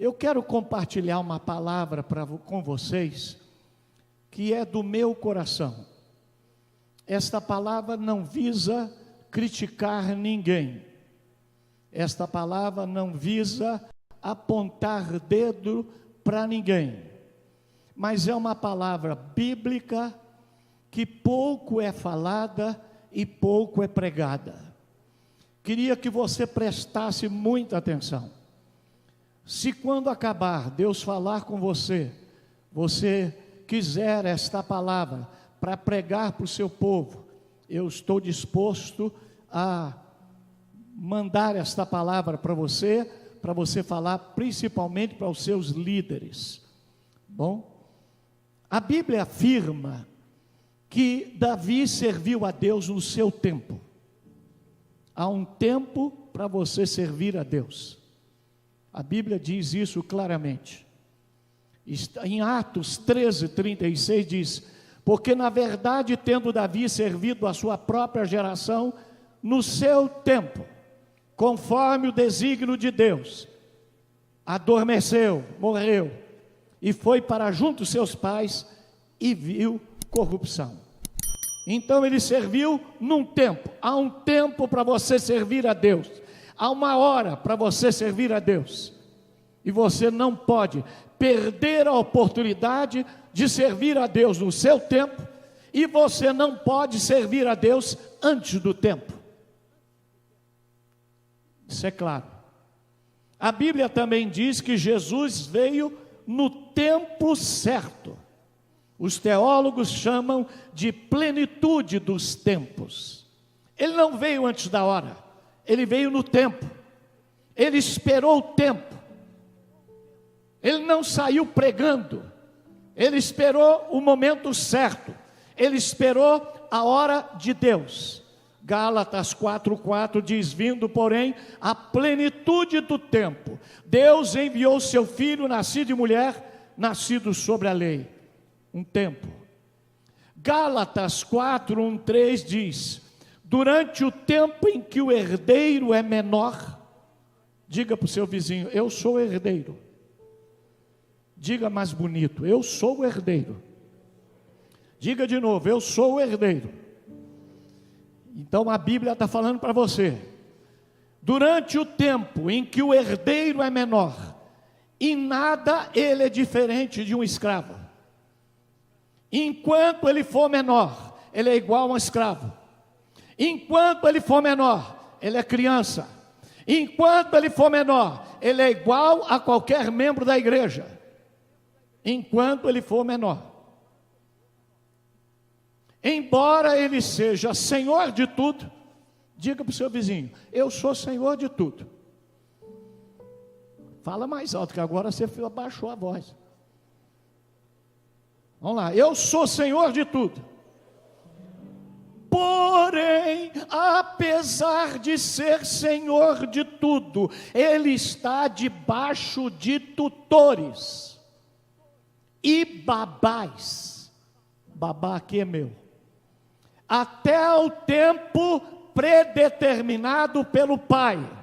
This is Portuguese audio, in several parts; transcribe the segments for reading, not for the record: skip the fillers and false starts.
Eu quero compartilhar uma palavra com vocês, que é do meu coração. Esta palavra não visa criticar ninguém. Esta palavra não visa apontar dedo para ninguém. Mas é uma palavra bíblica que pouco é falada e pouco é pregada. Queria que você prestasse muita atenção. Se quando acabar Deus falar com você, você quiser esta palavra para pregar para o seu povo, eu estou disposto a mandar esta palavra para você falar principalmente para os seus líderes. Bom, a Bíblia afirma que Davi serviu a Deus no seu tempo. Há um tempo para você servir a Deus. A Bíblia diz isso claramente. Em Atos 13:36 diz: porque na verdade, tendo Davi servido a sua própria geração, no seu tempo, conforme o desígnio de Deus, adormeceu, morreu, e foi para junto dos seus pais, e viu corrupção. Então ele serviu num tempo. Há um tempo para você servir a Deus. Há uma hora para você servir a Deus. E você não pode perder a oportunidade de servir a Deus no seu tempo. E você não pode servir a Deus antes do tempo. Isso é claro. A Bíblia também diz que Jesus veio no tempo certo. Os teólogos chamam de plenitude dos tempos. Ele não veio antes da hora, ele veio no tempo. Ele esperou o tempo. Ele não saiu pregando, ele esperou o momento certo. Ele esperou a hora de Deus. Gálatas 4:4 diz: vindo, porém, a plenitude do tempo, Deus enviou seu Filho, nascido de mulher, nascido sobre a lei. Um tempo. Gálatas 4:1-3 diz: durante o tempo em que o herdeiro é menor, diga para o seu vizinho: eu sou herdeiro. Diga mais bonito: eu sou o herdeiro. Diga de novo: eu sou o herdeiro. Então a Bíblia está falando para você: durante o tempo em que o herdeiro é menor, em nada ele é diferente de um escravo. Enquanto ele for menor, ele é igual a um escravo. Enquanto ele for menor, ele é criança. Enquanto ele for menor, ele é igual a qualquer membro da igreja. Enquanto ele for menor. Embora ele seja senhor de tudo, diga para o seu vizinho: eu sou senhor de tudo. Fala mais alto, que agora você abaixou a voz. Vamos lá: eu sou senhor de tudo. Porém, apesar de ser senhor de tudo, ele está debaixo de tutores e babás. Babá aqui é meu. Até o tempo predeterminado pelo Pai.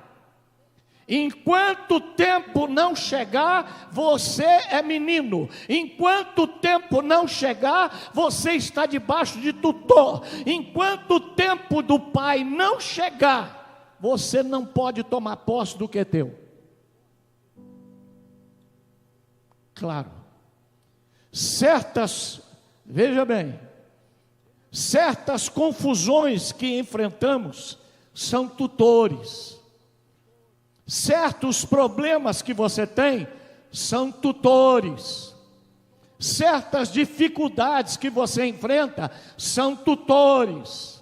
Enquanto o tempo não chegar, você é menino. Enquanto o tempo não chegar, você está debaixo de tutor. Enquanto o tempo do Pai não chegar, você não pode tomar posse do que é teu. Claro. Veja bem, certas confusões que enfrentamos são tutores. Certos problemas que você tem são tutores. Certas dificuldades que você enfrenta são tutores.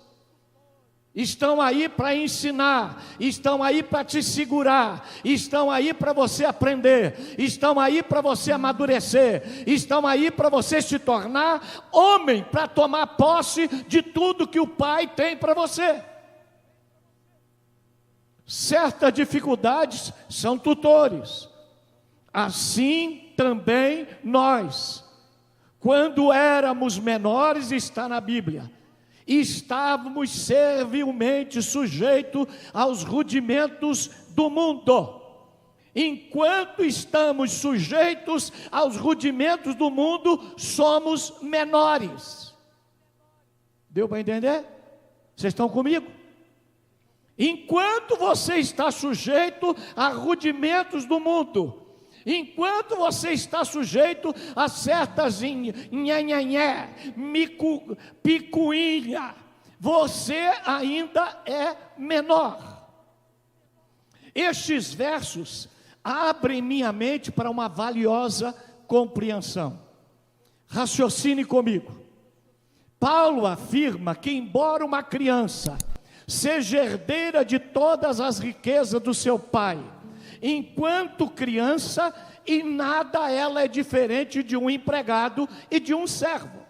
Estão aí para ensinar, estão aí para te segurar, estão aí para você aprender, estão aí para você amadurecer, estão aí para você se tornar homem, para tomar posse de tudo que o Pai tem para você. Certas dificuldades são tutores. Assim também nós, quando éramos menores, está na Bíblia, estávamos servilmente sujeitos aos rudimentos do mundo. Enquanto estamos sujeitos aos rudimentos do mundo, somos menores. Deu para entender? Vocês estão comigo? Enquanto você está sujeito a rudimentos do mundo, enquanto você está sujeito a certas nhanhanhé, picuinha, você ainda é menor. Estes versos abrem minha mente para uma valiosa compreensão. Raciocine comigo. Paulo afirma que, embora uma criança seja herdeira de todas as riquezas do seu pai, enquanto criança, em nada ela é diferente de um empregado e de um servo.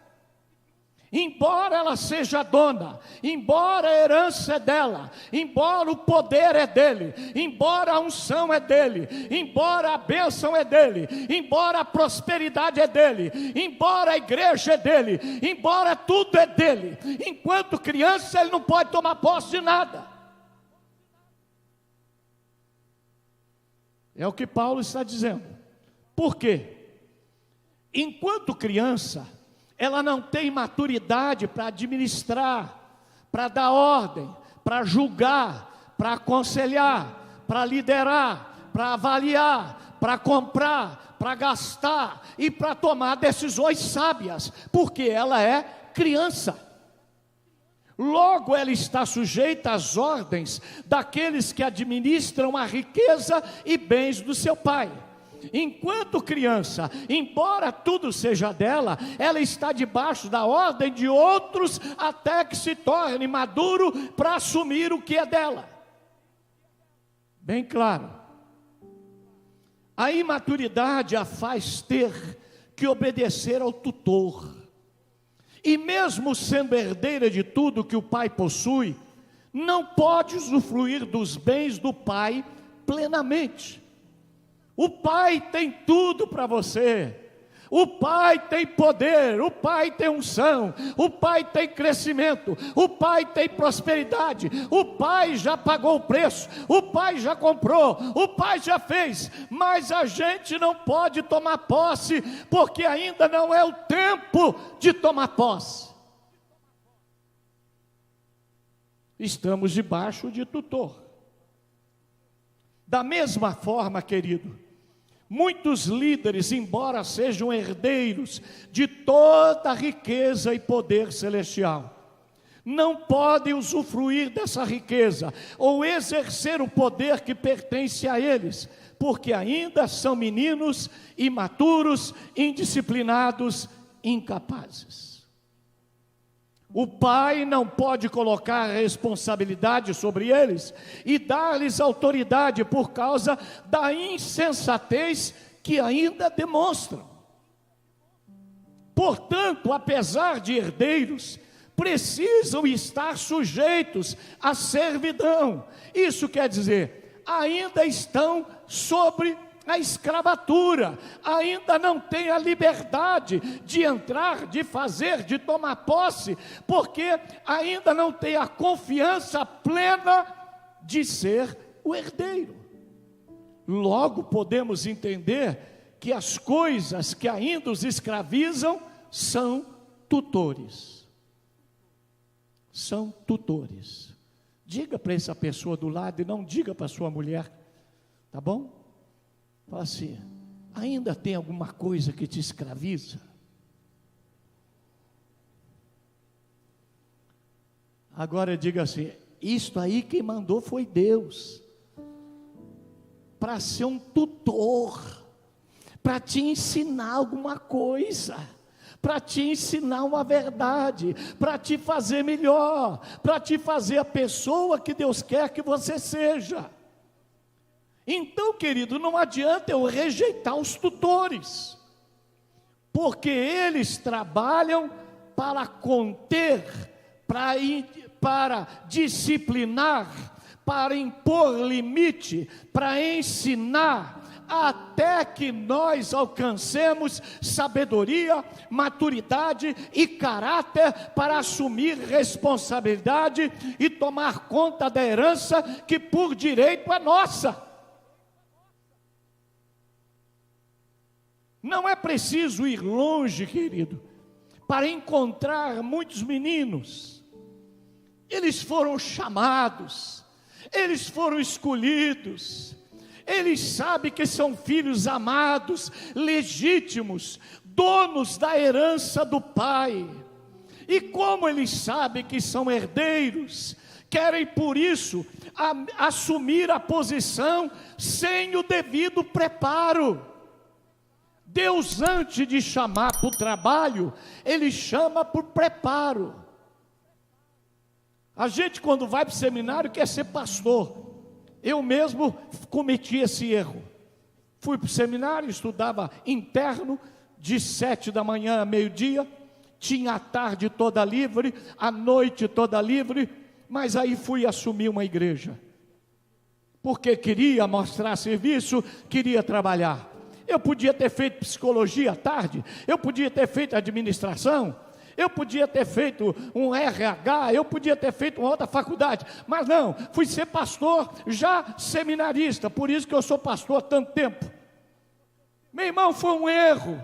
Embora ela seja dona, embora a herança é dela, embora o poder é dele, embora a unção é dele, embora a bênção é dele, embora a prosperidade é dele, embora a igreja é dele, embora tudo é dele, enquanto criança ele não pode tomar posse de nada. É o que Paulo está dizendo. Por quê? Enquanto criança, ela não tem maturidade para administrar, para dar ordem, para julgar, para aconselhar, para liderar, para avaliar, para comprar, para gastar e para tomar decisões sábias, porque ela é criança. Logo ela está sujeita às ordens daqueles que administram a riqueza e bens do seu pai. Enquanto criança, embora tudo seja dela, ela está debaixo da ordem de outros até que se torne maduro para assumir o que é dela. Bem claro. A imaturidade a faz ter que obedecer ao tutor. E mesmo sendo herdeira de tudo que o pai possui, não pode usufruir dos bens do pai plenamente. O pai tem tudo para você. O pai tem poder, o pai tem unção, o pai tem crescimento, o pai tem prosperidade, o pai já pagou o preço, o pai já comprou, o pai já fez, mas a gente não pode tomar posse, porque ainda não é o tempo de tomar posse. Estamos debaixo de tutor. Da mesma forma, querido, muitos líderes, embora sejam herdeiros de toda a riqueza e poder celestial, não podem usufruir dessa riqueza ou exercer o poder que pertence a eles, porque ainda são meninos imaturos, indisciplinados, incapazes. O pai não pode colocar responsabilidade sobre eles e dar-lhes autoridade por causa da insensatez que ainda demonstram. Portanto, apesar de herdeiros, precisam estar sujeitos à servidão. Isso quer dizer, ainda estão sobre a escravatura, ainda não tem a liberdade de entrar, de fazer, de tomar posse, porque ainda não tem a confiança plena de ser o herdeiro. Logo podemos entender que as coisas que ainda os escravizam são tutores. São tutores. Diga para essa pessoa do lado e não diga para sua mulher, tá bom? Fala assim, ainda tem alguma coisa que te escraviza? Agora diga assim, isto aí quem mandou foi Deus, para ser um tutor, para te ensinar alguma coisa, para te ensinar uma verdade, para te fazer melhor, para te fazer a pessoa que Deus quer que você seja. Então, querido, não adianta eu rejeitar os tutores, porque eles trabalham para conter, para disciplinar, para impor limite, para ensinar, até que nós alcancemos sabedoria, maturidade e caráter para assumir responsabilidade e tomar conta da herança que por direito é nossa. Não é preciso ir longe, querido, para encontrar muitos meninos. Eles foram chamados, eles foram escolhidos, eles sabem que são filhos amados, legítimos, donos da herança do Pai. E como eles sabem que são herdeiros, querem por isso assumir a posição sem o devido preparo. Deus, antes de chamar para o trabalho, Ele chama por preparo. A gente, quando vai para o seminário, quer ser pastor. Eu mesmo cometi esse erro. Fui para o seminário, estudava interno, de 7 da manhã a meio-dia, tinha a tarde toda livre, a noite toda livre, mas aí fui assumir uma igreja, porque queria mostrar serviço, queria trabalhar. Eu podia ter feito psicologia à tarde, eu podia ter feito administração, eu podia ter feito um RH, eu podia ter feito uma outra faculdade, mas não, fui ser pastor, já seminarista, por isso que eu sou pastor há tanto tempo. Meu irmão, foi um erro.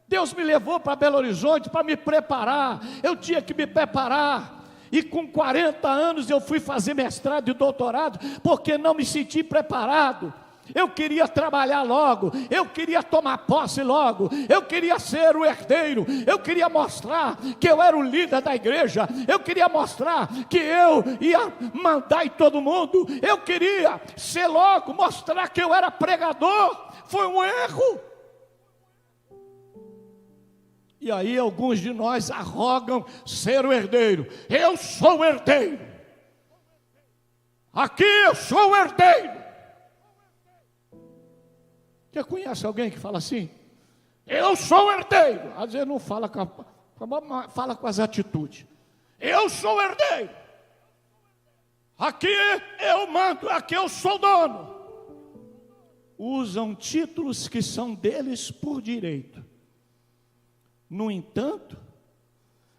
Deus me levou para Belo Horizonte para me preparar, eu tinha que me preparar, e com 40 anos eu fui fazer mestrado e doutorado, porque não me senti preparado. Eu queria trabalhar logo, eu queria tomar posse logo, eu queria ser o herdeiro, eu queria mostrar que eu era o líder da igreja, eu queria mostrar que eu ia mandar em todo mundo, eu queria ser logo, mostrar que eu era pregador. Foi um erro. E aí alguns de nós arrogam ser o herdeiro. Eu sou o herdeiro. Aqui eu sou o herdeiro. Você conhece alguém que fala assim? Eu sou o herdeiro. Às vezes não fala fala com as atitudes. Eu sou o herdeiro. Aqui eu mando, aqui eu sou dono. Usam títulos que são deles por direito. No entanto,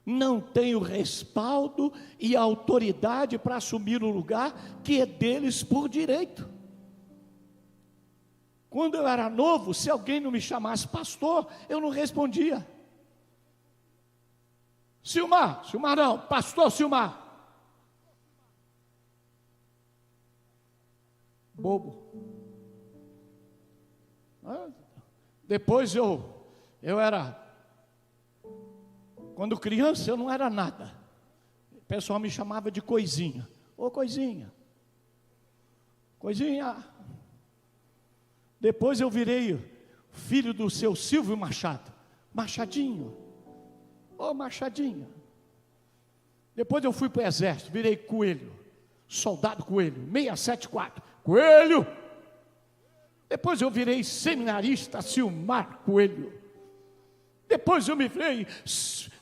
não tem o respaldo e a autoridade para assumir o lugar que é deles por direito. Quando eu era novo, se alguém não me chamasse pastor, eu não respondia. Silmar não, pastor Silmar. Bobo. Depois eu era... Quando criança eu não era nada. O pessoal me chamava de coisinha. Ô coisinha. Coisinha. Depois eu virei filho do seu Silvio Machado. Machadinho. Ô Machadinho. Depois eu fui para o exército, virei Coelho. Soldado Coelho, 674. Coelho. Depois eu virei seminarista Silmar Coelho. Depois eu me virei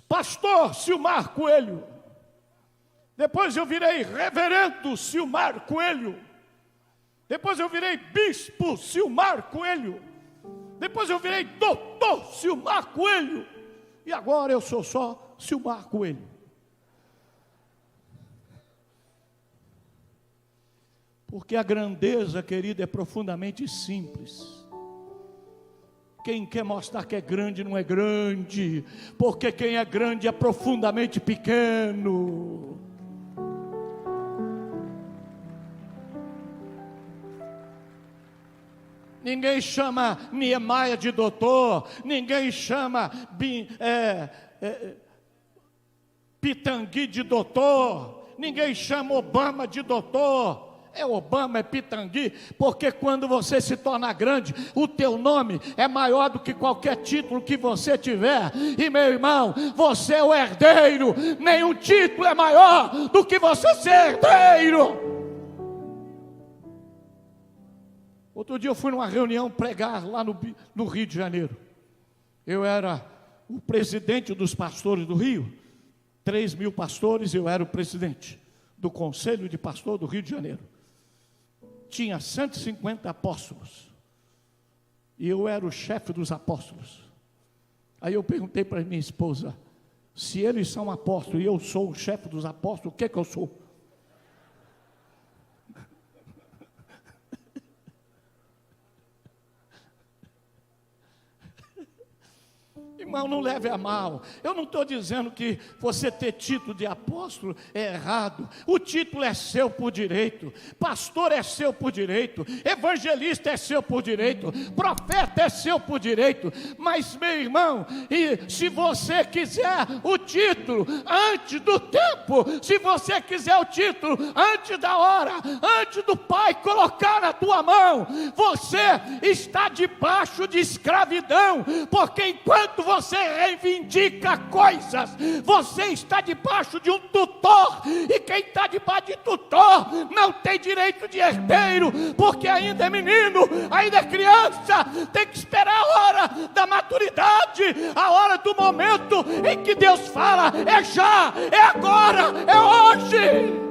pastor Silmar Coelho. Depois eu virei reverendo Silmar Coelho. Depois eu virei bispo Silmar Coelho. Depois eu virei doutor Silmar Coelho. E agora eu sou só Silmar Coelho. Porque a grandeza, querido, é profundamente simples. Quem quer mostrar que é grande não é grande, porque quem é grande é profundamente pequeno. Ninguém chama Niemeia de doutor, ninguém chama Pitangui de doutor, ninguém chama Obama de doutor. É Obama, é Pitangui, porque quando você se torna grande, o teu nome é maior do que qualquer título que você tiver. E meu irmão, você é o herdeiro, nenhum título é maior do que você ser herdeiro. Outro dia eu fui numa reunião pregar lá no Rio de Janeiro. Eu era o presidente dos pastores do Rio, 3.000 pastores, eu era o presidente do Conselho de Pastor do Rio de Janeiro. Tinha 150 apóstolos, e eu era o chefe dos apóstolos. Aí eu perguntei para minha esposa, se eles são apóstolos e eu sou o chefe dos apóstolos, o que é que eu sou? Irmão, não leve a mal. Eu não estou dizendo que você ter título de apóstolo é errado. O título é seu por direito. Pastor é seu por direito. Evangelista é seu por direito. Profeta é seu por direito. Mas, meu irmão, e se você quiser o título antes do tempo, se você quiser o título antes da hora, antes do Pai colocar na tua mão, você está debaixo de escravidão, porque enquanto você reivindica coisas, você está debaixo de um tutor, e quem está debaixo de tutor não tem direito de herdeiro, porque ainda é menino, ainda é criança, tem que esperar a hora da maturidade, a hora do momento em que Deus fala, é já, é agora, é hoje.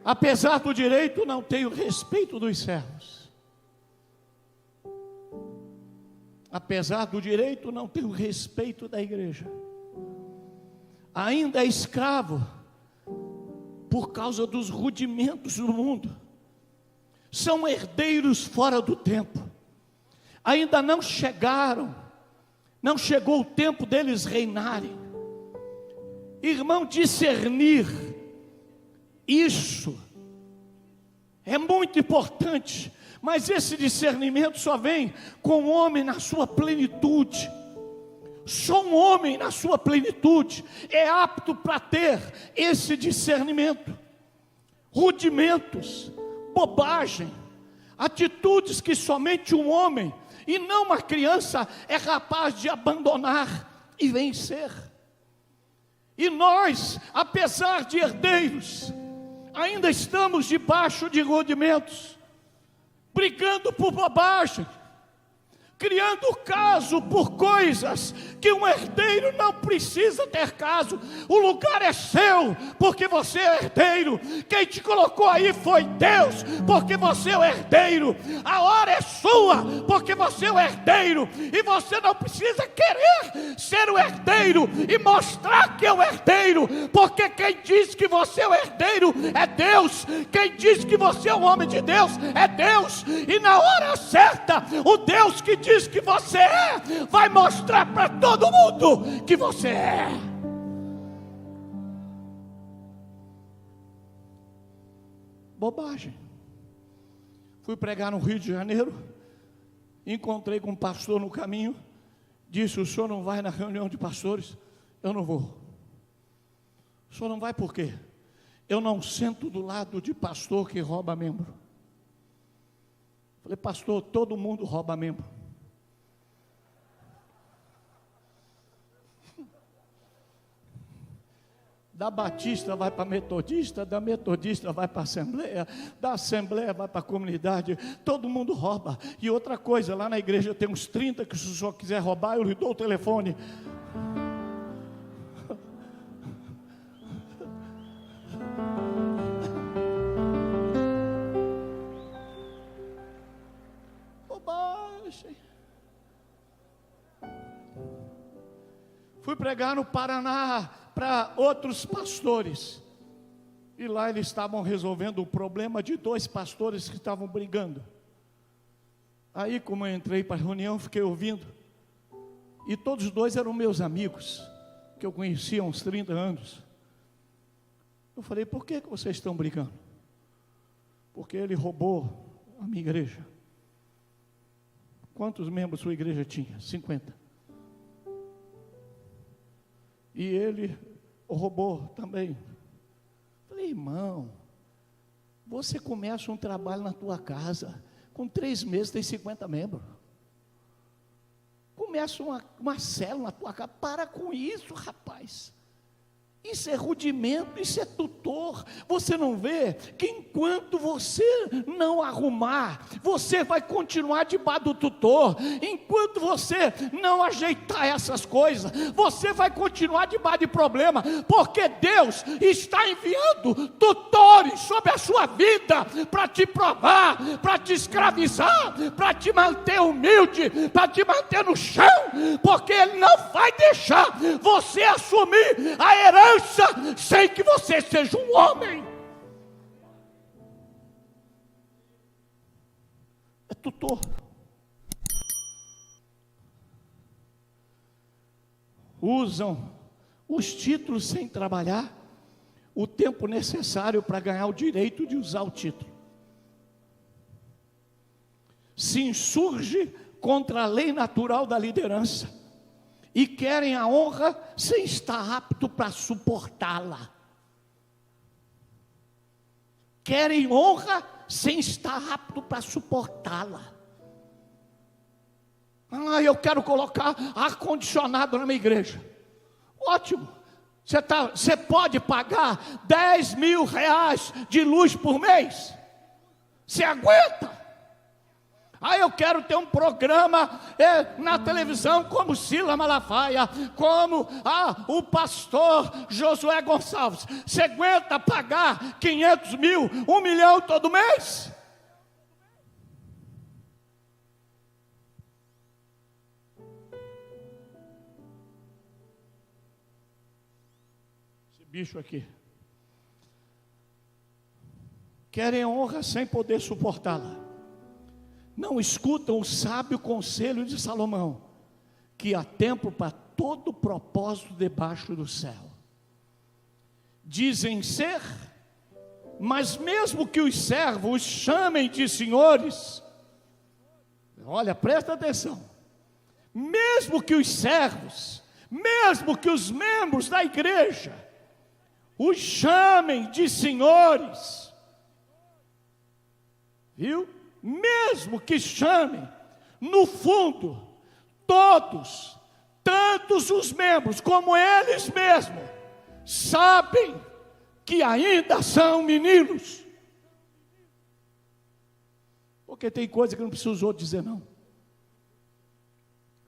Apesar do direito, não tenho respeito dos servos. Apesar do direito, não tenho respeito da igreja. Ainda é escravo por causa dos rudimentos do mundo. São herdeiros fora do tempo. Ainda não chegaram, não chegou o tempo deles reinarem. Irmão, discernir isso é muito importante, mas esse discernimento só vem com o homem na sua plenitude. Só um homem na sua plenitude é apto para ter esse discernimento. Rudimentos, bobagem, atitudes que somente um homem e não uma criança é capaz de abandonar e vencer. E nós, apesar de herdeiros, ainda estamos debaixo de rudimentos, brigando por bobagem, criando caso por coisas que um herdeiro não precisa ter caso. O lugar é seu, porque você é herdeiro. Quem te colocou aí foi Deus, porque você é o herdeiro. A hora é sua, porque você é o herdeiro. E você não precisa querer ser o herdeiro e mostrar que é o herdeiro, porque quem diz que você é o herdeiro é Deus. Quem diz que você é um homem de Deus é Deus. E na hora certa, o Deus que diz que você é, vai mostrar para todo mundo que você é. Bobagem. Fui pregar no Rio de Janeiro, encontrei com um pastor no caminho, disse: o senhor não vai na reunião de pastores? Eu não vou. O senhor não vai por quê? Eu não sento do lado de pastor que rouba membro. Falei: pastor, todo mundo rouba membro. Da batista vai para metodista, da metodista vai para a assembleia, da assembleia vai para a comunidade, todo mundo rouba. E outra coisa, lá na igreja tem uns 30 que se o senhor quiser roubar, eu lhe dou o telefone. Bobagem. Fui pregar no Paraná para outros pastores, e lá eles estavam resolvendo o problema de 2 pastores que estavam brigando. Aí, como eu entrei para a reunião, fiquei ouvindo, e todos os 2 eram meus amigos, que eu conhecia há uns 30 anos. Eu falei: por que vocês estão brigando? Porque ele roubou a minha igreja. Quantos membros sua igreja tinha? 50. E ele roubou também. Falei: irmão, você começa um trabalho na tua casa, com 3 meses tem 50 membros. Começa uma célula na tua casa. Para com isso, rapaz. Isso é rudimento, isso é tutor. Você não vê que enquanto você não arrumar, você vai continuar debaixo do tutor. Enquanto você não ajeitar essas coisas, você vai continuar debaixo de problema, porque Deus está enviando tutores sobre a sua vida para te provar, para te escravizar, para te manter humilde, para te manter no chão, porque Ele não vai deixar você assumir a herança liderança sem que você seja um homem. É tutor. Usam os títulos sem trabalhar o tempo necessário para ganhar o direito de usar o título. Se insurge contra a lei natural da liderança e querem a honra sem estar apto para suportá-la. Querem honra sem estar apto para suportá-la. Eu quero colocar ar-condicionado na minha igreja. Ótimo. Você pode pagar 10 mil reais de luz por mês? Você aguenta? Eu quero ter um programa na televisão como Sila Malafaia, como o pastor Josué Gonçalves. Você aguenta pagar 500 mil, 1 milhão todo mês? Esse bicho aqui. Querem honra sem poder suportá-la. Não escutam o sábio conselho de Salomão, que há tempo para todo propósito debaixo do céu. Dizem ser, mas mesmo que os servos chamem de senhores, olha, presta atenção, mesmo que os servos, mesmo que os membros da igreja, os chamem de senhores, viu? Mesmo que chamem, no fundo, todos, tantos os membros como eles mesmos, sabem que ainda são meninos. Porque tem coisa que não precisa os outros dizer não.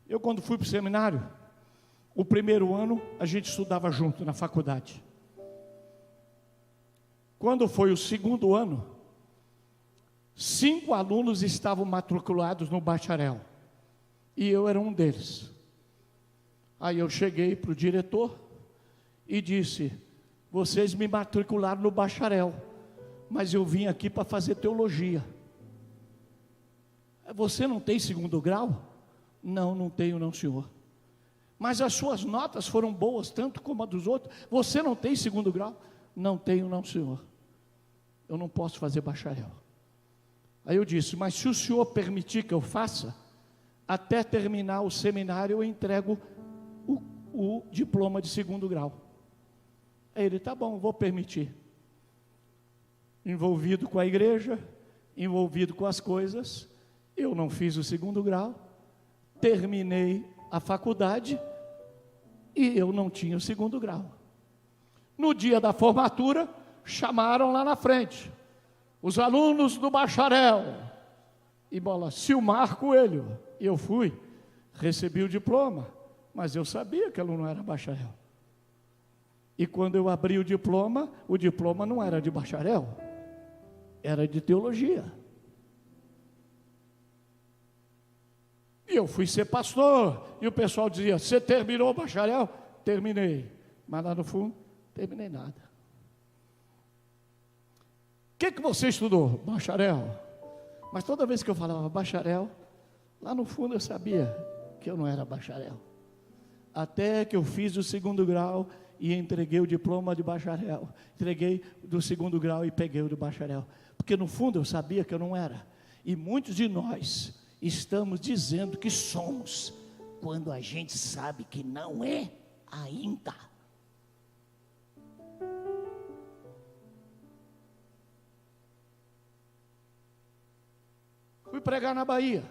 Eu quando fui para o seminário, o primeiro ano a gente estudava junto na faculdade. Quando foi o segundo ano, 5 alunos estavam matriculados no bacharel, e eu era um deles. Aí eu cheguei para o diretor e disse: vocês me matricularam no bacharel, mas eu vim aqui para fazer teologia. Você não tem segundo grau? Não, não tenho não, senhor. Mas as suas notas foram boas, tanto como a dos outros. Você não tem segundo grau? Não tenho não, senhor. Eu não posso fazer bacharel. Aí eu disse: mas se o senhor permitir que eu faça, até terminar o seminário eu entrego o diploma de segundo grau. Aí ele: tá bom, vou permitir. Envolvido com a igreja, envolvido com as coisas, eu não fiz o segundo grau, terminei a faculdade e eu não tinha o segundo grau. No dia da formatura, chamaram lá na frente os alunos do bacharel, e Silmar Coelho. E eu fui, recebi o diploma, mas eu sabia que ele não era bacharel. E quando eu abri o diploma não era de bacharel, era de teologia. E eu fui ser pastor, e o pessoal dizia: você terminou o bacharel? Terminei, mas lá no fundo, terminei nada. O que você estudou? Bacharel. Mas toda vez que eu falava bacharel, lá no fundo eu sabia que eu não era bacharel. Até que eu fiz o segundo grau e entreguei o diploma de bacharel. Entreguei do segundo grau e peguei o de bacharel. Porque no fundo eu sabia que eu não era. E muitos de nós estamos dizendo que somos, quando a gente sabe que não é ainda. Fui pregar na Bahia.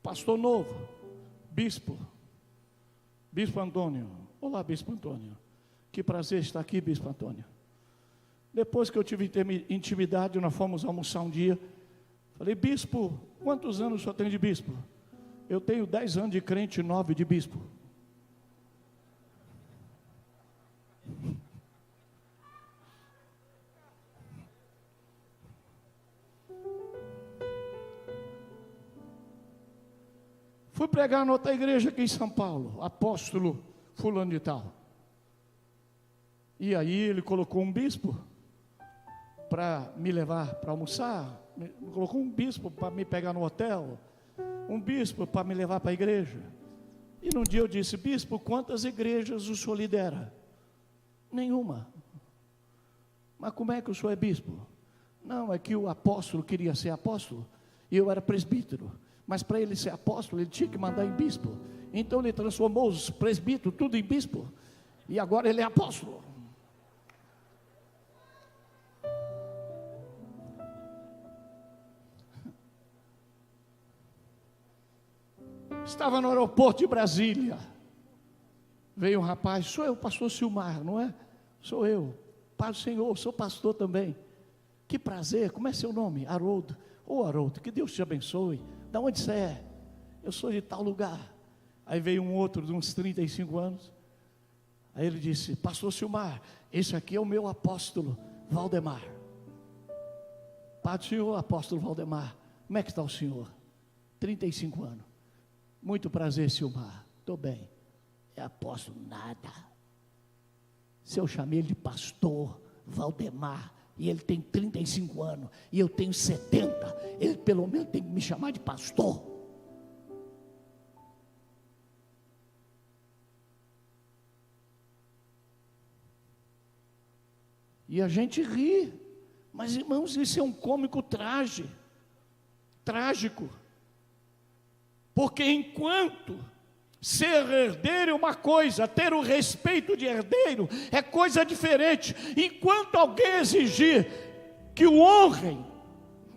Pastor novo, bispo Antônio. Olá, bispo Antônio. Que prazer estar aqui, bispo Antônio. Depois que eu tive intimidade, nós fomos almoçar um dia. Falei: bispo, quantos anos o senhor tem de bispo? Eu tenho 10 anos de crente, 9 de bispo. Fui pregar em outra igreja aqui em São Paulo. Apóstolo fulano de tal. E aí ele colocou um bispo para me levar para almoçar, colocou um bispo para me pegar no hotel, um bispo para me levar para a igreja. E num dia eu disse: bispo, quantas igrejas o senhor lidera? Nenhuma. Mas como é que o senhor é bispo? Não, é que o apóstolo queria ser apóstolo e eu era presbítero, mas para ele ser apóstolo ele tinha que mandar em bispo. Então ele transformou os presbíteros tudo em bispo e agora ele é apóstolo. Estava no aeroporto de Brasília, veio um rapaz: sou eu, pastor Silmar, não é? Sou eu, Pai do Senhor, sou pastor também. Que prazer, como é seu nome? Haroldo. Ô Haroldo, que Deus te abençoe. Da onde você é? Eu sou de tal lugar. Aí veio um outro de uns 35 anos. Aí ele disse: pastor Silmar, esse aqui é o meu apóstolo Valdemar. Pai do Senhor, apóstolo Valdemar, como é que está o senhor? 35 anos. Muito prazer, Silmar. Estou bem. É apóstolo nada. Se eu chamei ele de pastor Valdemar, e ele tem 35 anos, e eu tenho 70, ele pelo menos tem que me chamar de pastor. E a gente ri, mas irmãos, isso é um cômico trágico, porque enquanto ser herdeiro é uma coisa, ter o respeito de herdeiro é coisa diferente. Enquanto alguém exigir que o honrem,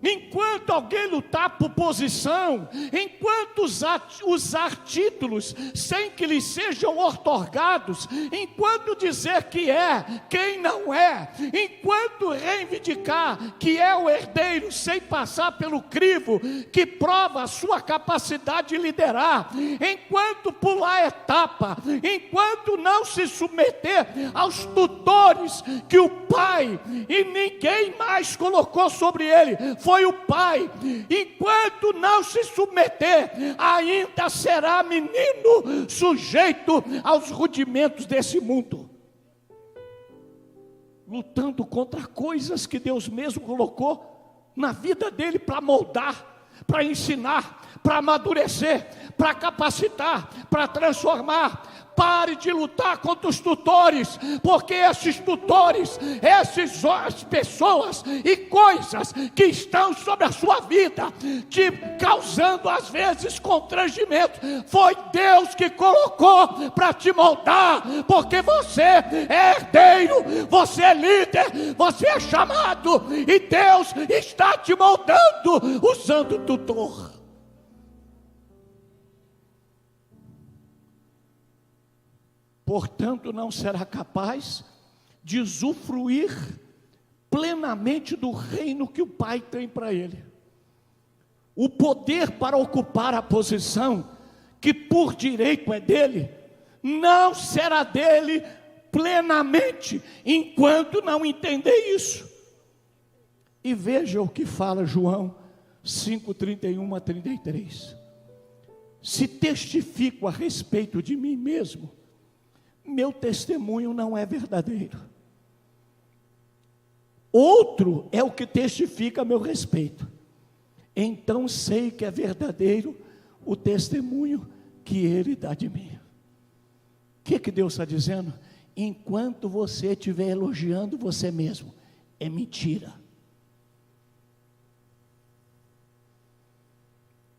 enquanto alguém lutar por posição, enquanto usar títulos sem que lhes sejam outorgados, enquanto dizer que é quem não é, enquanto reivindicar que é o herdeiro sem passar pelo crivo que prova a sua capacidade de liderar, enquanto pular etapa, enquanto não se submeter aos tutores que o pai e ninguém mais colocou sobre ele, foi o pai, enquanto não se submeter, ainda será menino sujeito aos rudimentos desse mundo, lutando contra coisas que Deus mesmo colocou na vida dele para moldar, para ensinar, para amadurecer, para capacitar, para transformar. Pare de lutar contra os tutores, porque esses tutores, essas pessoas e coisas que estão sobre a sua vida, te causando às vezes constrangimento, foi Deus que colocou para te moldar, porque você é herdeiro, você é líder, você é chamado, e Deus está te moldando usando o tutor. Portanto, não será capaz de usufruir plenamente do reino que o Pai tem para ele. O poder para ocupar a posição que por direito é dele, não será dele plenamente, enquanto não entender isso. E veja o que fala João 5:31 a 33. Se testifico a respeito de mim mesmo, meu testemunho não é verdadeiro. Outro é o que testifica a meu respeito. Então sei que é verdadeiro o testemunho que ele dá de mim. O que Deus está dizendo? Enquanto você estiver elogiando você mesmo, é mentira.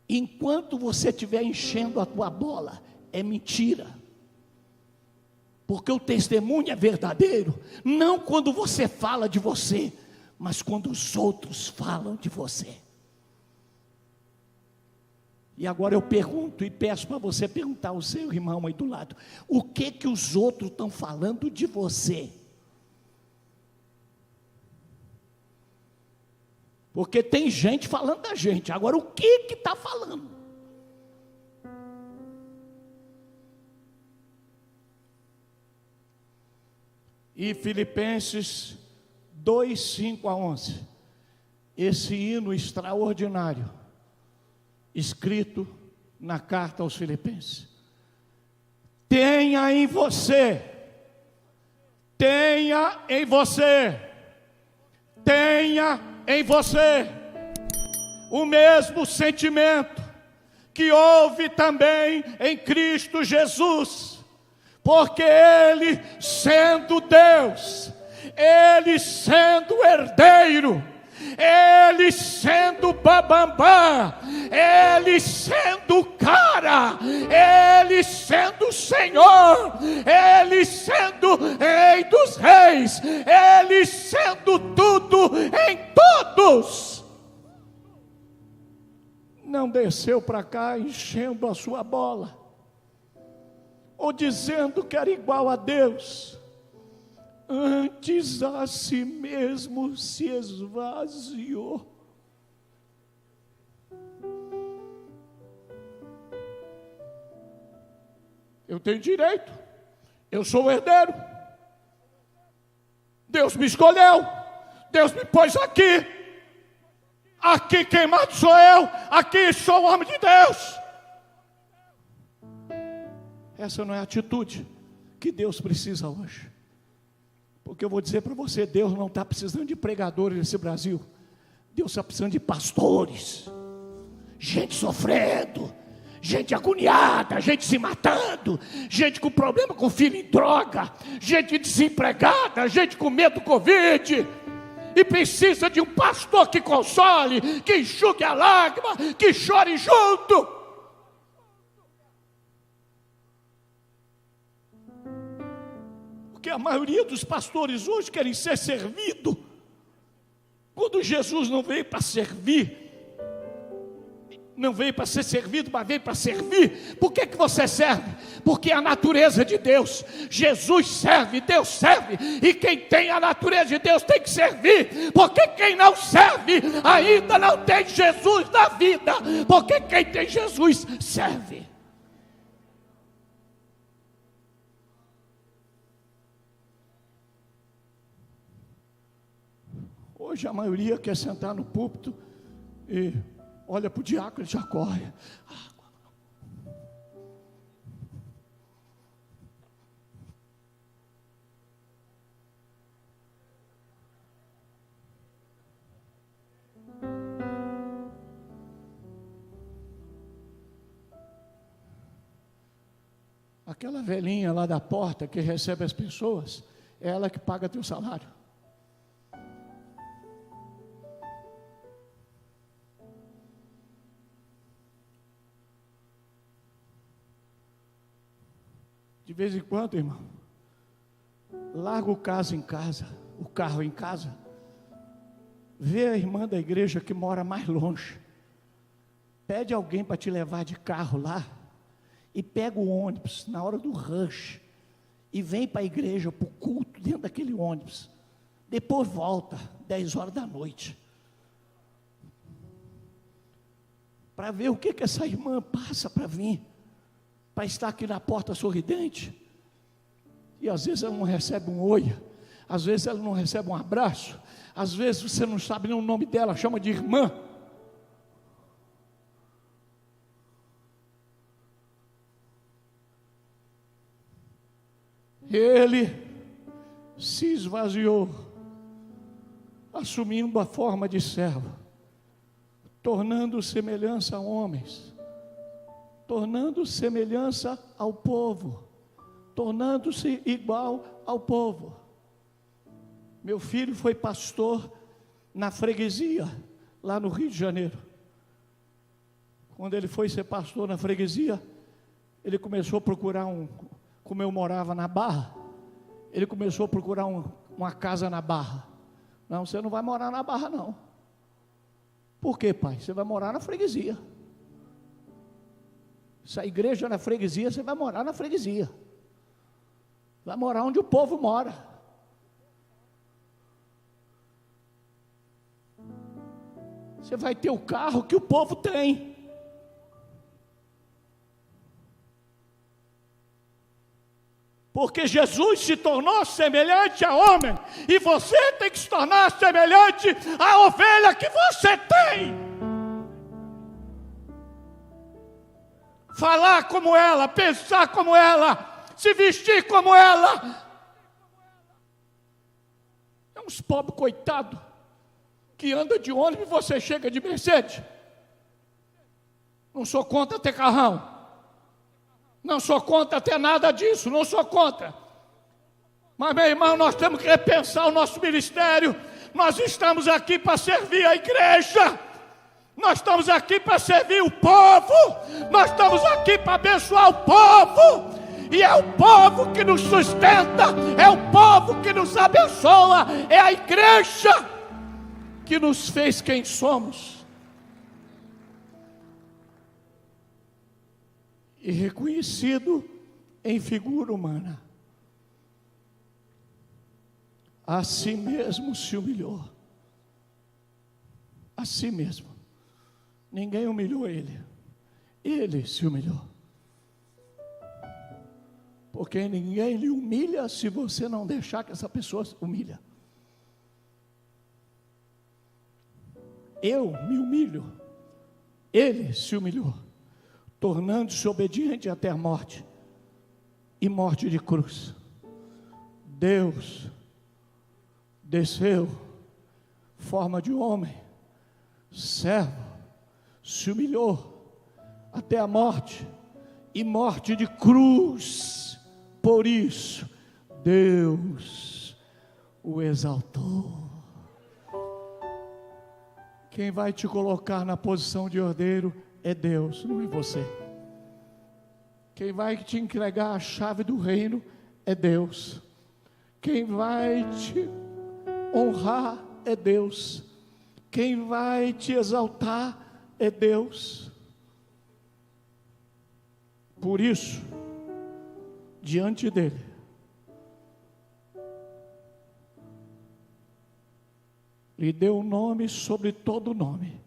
Enquanto você estiver enchendo a tua bola, é mentira. Porque o testemunho é verdadeiro, não quando você fala de você, mas quando os outros falam de você. E agora eu pergunto e peço para você perguntar ao seu irmão aí do lado: o que os outros estão falando de você? Porque tem gente falando da gente, agora o que está falando? E Filipenses 2:5-11, esse hino extraordinário, escrito na carta aos Filipenses, tenha em você, tenha em você, tenha em você o mesmo sentimento que houve também em Cristo Jesus, porque Ele sendo Deus, Ele sendo herdeiro, Ele sendo bambambam, Ele sendo cara, Ele sendo Senhor, Ele sendo Rei dos Reis, Ele sendo tudo em todos, não desceu para cá enchendo a sua bola, ou dizendo que era igual a Deus. Antes a si mesmo se esvaziou. Eu tenho direito, eu sou o herdeiro, Deus me escolheu, Deus me pôs aqui quem manda sou eu, aqui sou o homem de Deus. Essa não é a atitude que Deus precisa hoje. Porque eu vou dizer para você, Deus não está precisando de pregadores nesse Brasil. Deus está precisando de pastores, gente sofrendo, gente agoniada, gente se matando, gente com problema com filho em droga, gente desempregada, gente com medo do Covid, e precisa de um pastor que console, que enxugue a lágrima, que chore junto. Porque a maioria dos pastores hoje querem ser servido, quando Jesus não veio para servir, não veio para ser servido, mas veio para servir. Por que você serve? Porque é a natureza de Deus. Jesus serve, Deus serve, e quem tem a natureza de Deus tem que servir, porque quem não serve ainda não tem Jesus na vida, porque quem tem Jesus serve. Hoje a maioria quer sentar no púlpito e olha para o diácono e já corre. Aquela velhinha lá da porta que recebe as pessoas, é ela que paga teu salário. De vez em quando, irmão, larga o carro em casa, vê a irmã da igreja que mora mais longe, pede alguém para te levar de carro lá, e pega o ônibus na hora do rush, e vem para a igreja, para o culto, dentro daquele ônibus, depois volta, 10 horas da noite, para ver o que essa irmã passa para vir, para estar aqui na porta sorridente, e às vezes ela não recebe um oi, às vezes ela não recebe um abraço, às vezes você não sabe nem o nome dela, chama de irmã. Ele se esvaziou, assumindo a forma de servo, tornando semelhança a homens, tornando semelhança ao povo, tornando-se igual ao povo. Meu filho foi pastor na freguesia, lá no Rio de Janeiro. Quando ele foi ser pastor na freguesia, ele começou a procurar como eu morava na Barra, ele começou a procurar uma casa na Barra. Não, você não vai morar na Barra não. Por quê, pai? Você vai morar na freguesia. Se a igreja é na freguesia, você vai morar na freguesia. Vai morar onde o povo mora. Você vai ter o carro que o povo tem. Porque Jesus se tornou semelhante a homem, e você tem que se tornar semelhante à ovelha que você tem. Falar como ela, pensar como ela, se vestir como ela. É uns pobres coitados que anda de ônibus e você chega de Mercedes. Não sou contra ter carrão, não sou contra ter nada disso, não sou contra. Mas, meu irmão, nós temos que repensar o nosso ministério. Nós estamos aqui para servir a igreja, nós estamos aqui para servir o povo, nós estamos aqui para abençoar o povo, e é o povo que nos sustenta, é o povo que nos abençoa, é a igreja que nos fez quem somos. E reconhecido em figura humana, a si mesmo se humilhou, a si mesmo. Ninguém humilhou ele, ele se humilhou. Porque ninguém lhe humilha se você não deixar que essa pessoa humilha. Eu me humilho, ele se humilhou, tornando-se obediente até a morte, e morte de cruz. Deus desceu, forma de homem, servo, se humilhou até a morte, e morte de cruz. Por isso, Deus o exaltou. Quem vai te colocar na posição de herdeiro é Deus, não é você. Quem vai te entregar a chave do reino é Deus. Quem vai te honrar é Deus. Quem vai te exaltar é Deus. Por isso, diante dele, lhe deu um nome sobre todo nome,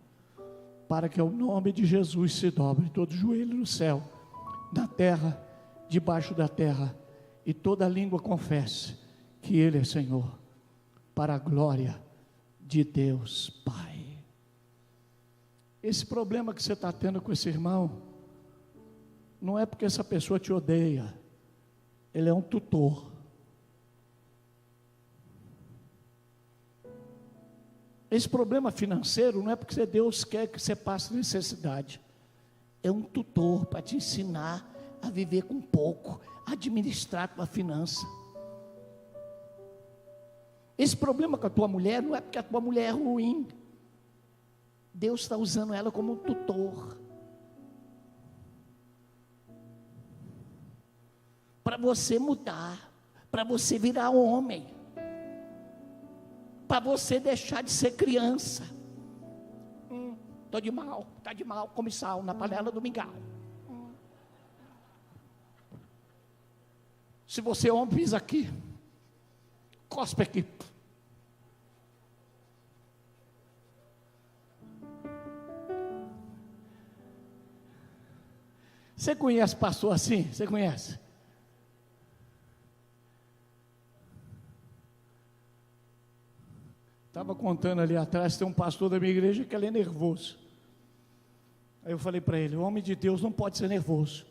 para que o nome de Jesus se dobre todo joelho no céu, na terra, debaixo da terra, e toda língua confesse que Ele é Senhor, para a glória de Deus Pai. Esse problema que você está tendo com esse irmão, não é porque essa pessoa te odeia, ele é um tutor. Esse problema financeiro não é porque Deus quer que você passe necessidade, é um tutor para te ensinar a viver com pouco, a administrar a tua finança. Esse problema com a tua mulher não é porque a tua mulher é ruim, Deus está usando ela como um tutor, para você mudar, para você virar homem, para você deixar de ser criança. Estou de mal, está de mal, come sal na panela do mingau. Se você é homem, pisa aqui, cospe aqui. Você conhece pastor assim? Você conhece? Estava contando ali atrás, tem um pastor da minha igreja que ele é nervoso. Aí eu falei para ele, o homem de Deus não pode ser nervoso.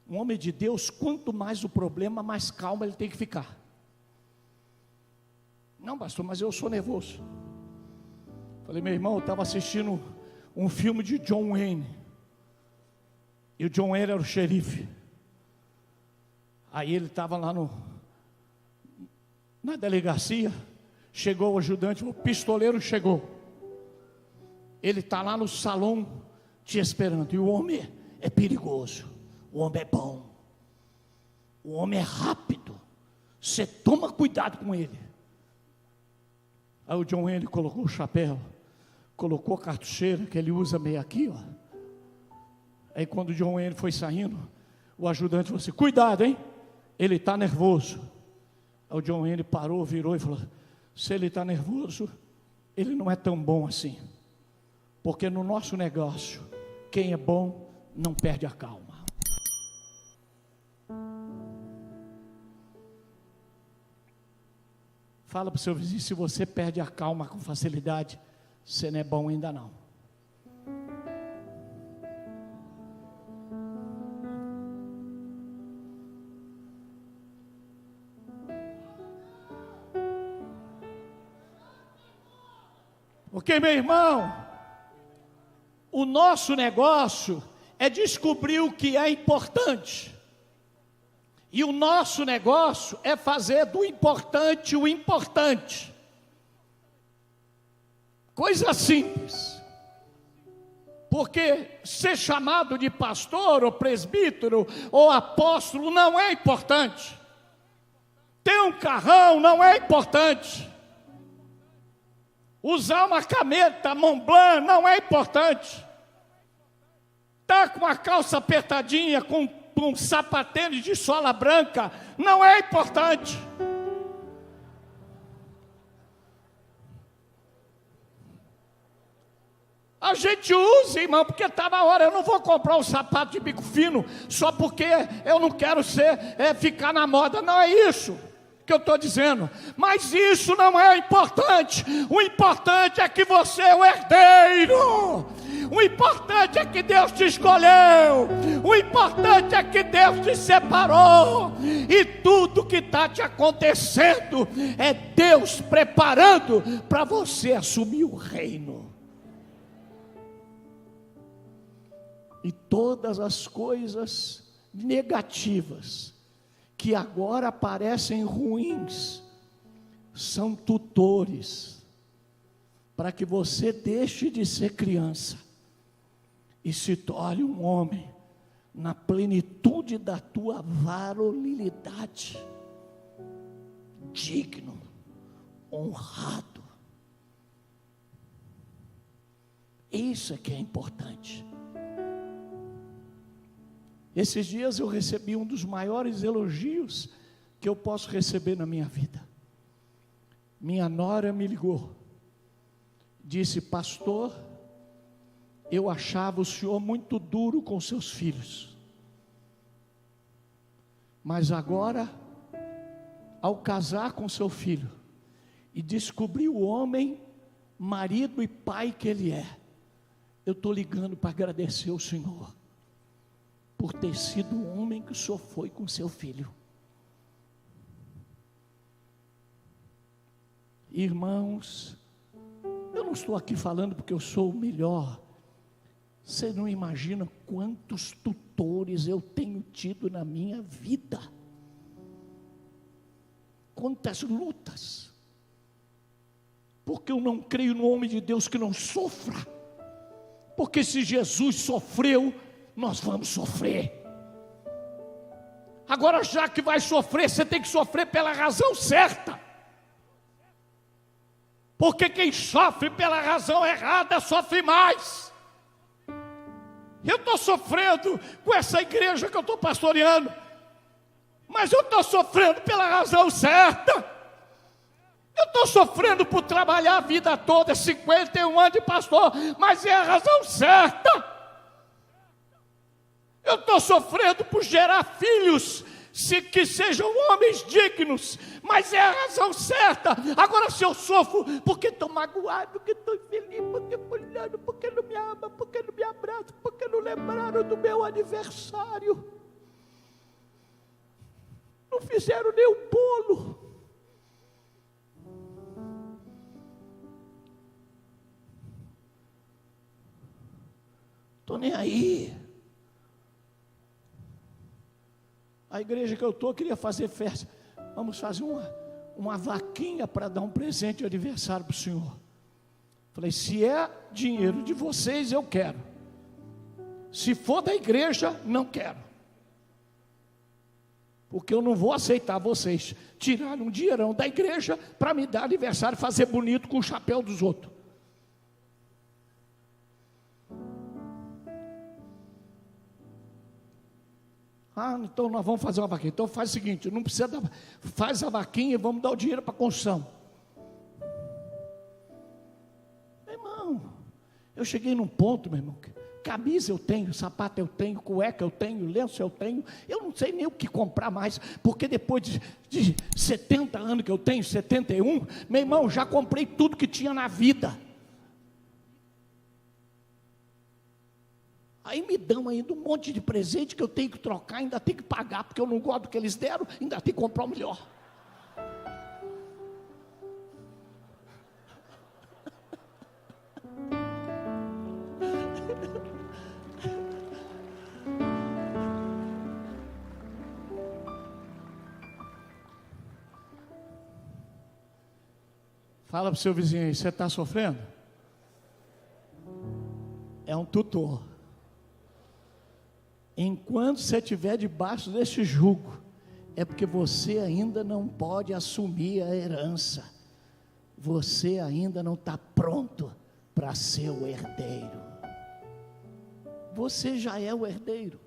Um homem de Deus, quanto mais o problema, mais calmo ele tem que ficar. Não, pastor, mas eu sou nervoso. Falei, meu irmão, eu estava assistindo um filme de John Wayne, e o John Wayne era o xerife. Aí ele estava lá na delegacia, chegou o ajudante, o pistoleiro chegou, ele está lá no salão te esperando, e o homem é perigoso, o homem é bom, o homem é rápido, você toma cuidado com ele. Aí o John Wayne colocou o chapéu, colocou a cartucheira que ele usa meio aqui, ó. Aí quando o John Wayne foi saindo, o ajudante falou assim, cuidado, hein, ele está nervoso. Aí o John Wayne parou, virou e falou, se ele está nervoso, ele não é tão bom assim, porque no nosso negócio, quem é bom não perde a calma. Fala para o seu vizinho, se você perde a calma com facilidade, você não é bom ainda não. Porque, meu irmão, o nosso negócio é descobrir o que é importante. E o nosso negócio é fazer do importante o importante. Coisa simples. Porque ser chamado de pastor, ou presbítero, ou apóstolo não é importante. Ter um carrão não é importante. Usar uma cameta Montblanc não é importante. Estar com a calça apertadinha, com um sapatênis de sola branca, não é importante. A gente usa, irmão, porque está na hora. Eu não vou comprar um sapato de bico fino só porque eu não quero ficar na moda. Não é isso que eu estou dizendo, mas isso não é importante. O importante é que você é o herdeiro. O importante é que Deus te escolheu. O importante é que Deus te separou. E tudo que está te acontecendo é Deus preparando para você assumir o reino. E todas as coisas negativas que agora parecem ruins, são tutores, para que você deixe de ser criança, e se torne um homem, na plenitude da tua varonilidade, digno, honrado. Isso é que é importante. Esses dias eu recebi um dos maiores elogios que eu posso receber na minha vida. Minha nora me ligou, disse: pastor, eu achava o senhor muito duro com seus filhos, mas agora, ao casar com seu filho e descobrir o homem, marido e pai que ele é, eu estou ligando para agradecer ao senhor por ter sido o homem que o senhor foi com seu filho. Irmãos, eu não estou aqui falando porque eu sou o melhor. Você não imagina quantos tutores eu tenho tido na minha vida. Quantas lutas. Porque eu não creio no homem de Deus que não sofra. Porque se Jesus sofreu, nós vamos sofrer. Agora, já que vai sofrer, você tem que sofrer pela razão certa. Porque quem sofre pela razão errada sofre mais. Eu estou sofrendo com essa igreja que eu estou pastoreando, mas eu estou sofrendo pela razão certa. Eu estou sofrendo por trabalhar a vida toda, 51 anos de pastor, mas é a razão certa. Eu estou sofrendo por gerar filhos que sejam homens dignos, mas é a razão certa. Agora, se eu sofro porque estou magoado, porque estou infeliz, porque fulano, porque não me ama, porque não me abraça, porque não lembraram do meu aniversário, não fizeram nem o bolo, estou nem aí. A igreja que eu estou queria fazer festa. Vamos fazer uma vaquinha para dar um presente de aniversário para o senhor. Falei: se é dinheiro de vocês, eu quero. Se for da igreja, não quero. Porque eu não vou aceitar vocês tirarem um dinheirão da igreja para me dar aniversário, fazer bonito com o chapéu dos outros. Ah, então nós vamos fazer uma vaquinha. Então faz o seguinte, não precisa dar, faz a vaquinha e vamos dar o dinheiro para a construção. Meu irmão, eu cheguei num ponto, meu irmão, camisa eu tenho, sapato eu tenho, cueca eu tenho, lenço eu tenho, eu não sei nem o que comprar mais, porque depois de 70 anos que eu tenho, 71, meu irmão, já comprei tudo que tinha na vida. Aí me dão ainda um monte de presente que eu tenho que trocar, ainda tenho que pagar, porque eu não gosto do que eles deram, ainda tenho que comprar o melhor. Fala para o seu vizinho aí, você está sofrendo? É um tutor. Enquanto você estiver debaixo desse jugo, é porque você ainda não pode assumir a herança. Você ainda não está pronto para ser o herdeiro. Você já é o herdeiro.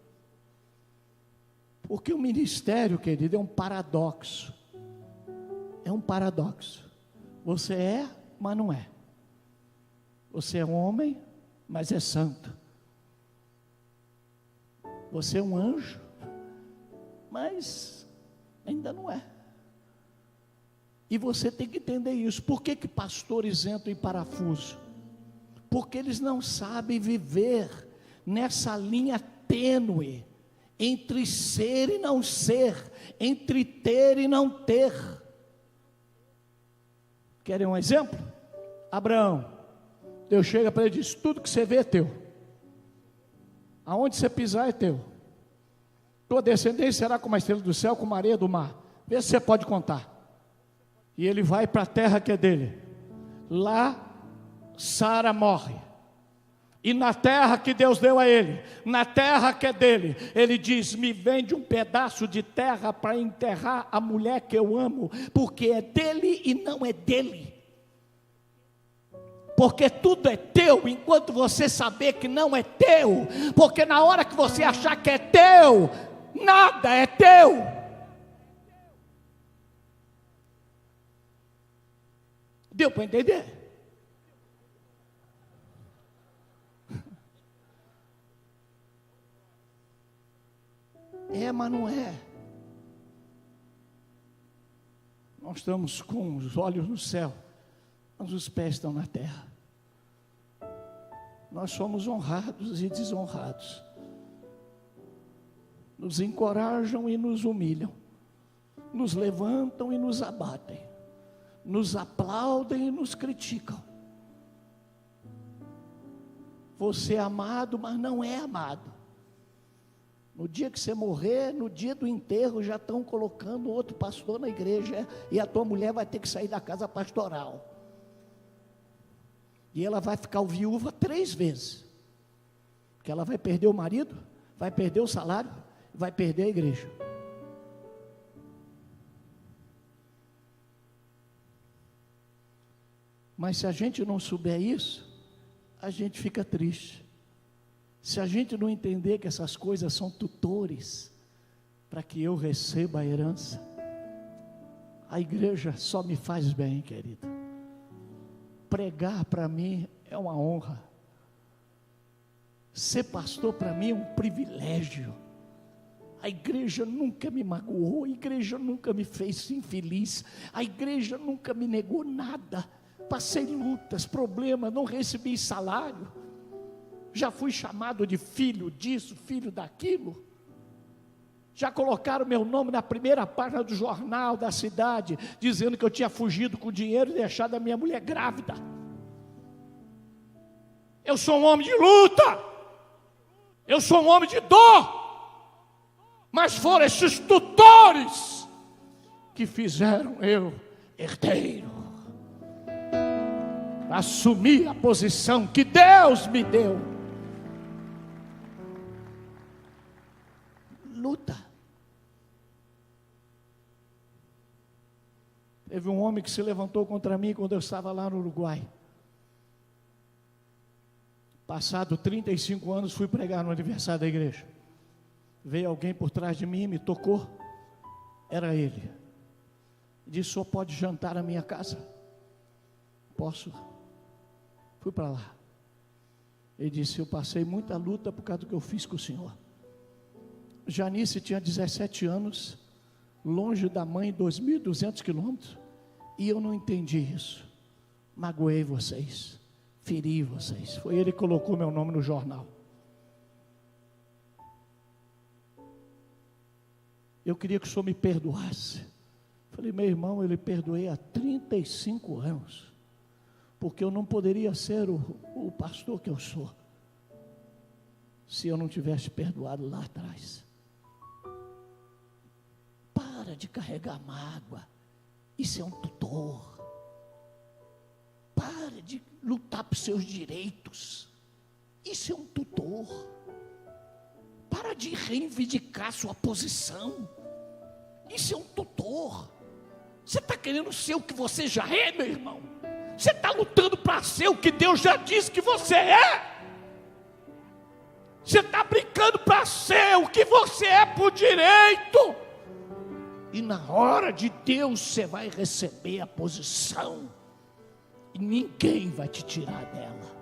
Porque o ministério, querido, é um paradoxo. É um paradoxo. Você é, mas não é. Você é um homem, mas é santo. Você é um anjo, mas ainda não é. E você tem que entender isso. Por que pastores entram em parafuso? Porque eles não sabem viver nessa linha tênue entre ser e não ser, entre ter e não ter. Querem um exemplo? Abraão, Deus chega para ele e diz: tudo que você vê é teu, aonde você pisar é teu, tua descendência será como a estrela do céu, como a areia do mar, vê se você pode contar. E ele vai para a terra que é dele. Lá Sara morre, e na terra que Deus deu a ele, na terra que é dele, ele diz: me vende um pedaço de terra para enterrar a mulher que eu amo, porque é dele e não é dele. Porque tudo é teu, enquanto você saber que não é teu. Porque na hora que você achar que é teu, nada é teu. Deu para entender? É, mas não é. Nós estamos com os olhos no céu, mas os pés estão na terra. Nós somos honrados e desonrados. Nos encorajam e nos humilham. Nos levantam e nos abatem. Nos aplaudem e nos criticam. Você é amado, mas não é amado. No dia que você morrer, no dia do enterro, já estão colocando outro pastor na igreja, e a tua mulher vai ter que sair da casa pastoral. E ela vai ficar viúva 3 vezes. Porque ela vai perder o marido, vai perder o salário, vai perder a igreja. Mas se a gente não souber isso, a gente fica triste. Se a gente não entender que essas coisas são tutores para que eu receba a herança, a igreja só me faz bem, querido. Pregar para mim é uma honra. Ser pastor para mim é um privilégio. A igreja nunca me magoou, a igreja nunca me fez infeliz, a igreja nunca me negou nada. Passei lutas, problemas, não recebi salário. Já fui chamado de filho disso, filho daquilo. Já colocaram meu nome na primeira página do jornal da cidade, dizendo que eu tinha fugido com dinheiro e deixado a minha mulher grávida. Eu sou um homem de luta, eu sou um homem de dor, mas foram esses tutores que fizeram eu herdeiro, assumir a posição que Deus me deu. Luta. Teve um homem que se levantou contra mim quando eu estava lá no Uruguai. Passado 35 anos, fui pregar no aniversário da igreja. Veio alguém por trás de mim, me tocou. Era ele. Disse: o senhor pode jantar na minha casa? Posso. Fui para lá. Ele disse: eu passei muita luta por causa do que eu fiz com o senhor. Janice tinha 17 anos, longe da mãe, 2.200 quilômetros, e eu não entendi isso. Magoei vocês, feri vocês. Foi ele que colocou meu nome no jornal. Eu queria que o senhor me perdoasse. Falei: meu irmão, eu lhe perdoei há 35 anos, porque eu não poderia ser o pastor que eu sou, se eu não tivesse perdoado lá atrás. Para de carregar mágoa, isso é um tutor. Pare de lutar por seus direitos. Isso é um tutor. Para de reivindicar sua posição. Isso é um tutor. Você está querendo ser o que você já é, meu irmão? Você está lutando para ser o que Deus já disse que você é? Você está brincando para ser o que você é por direito? E na hora de Deus você vai receber a posição. E ninguém vai te tirar dela.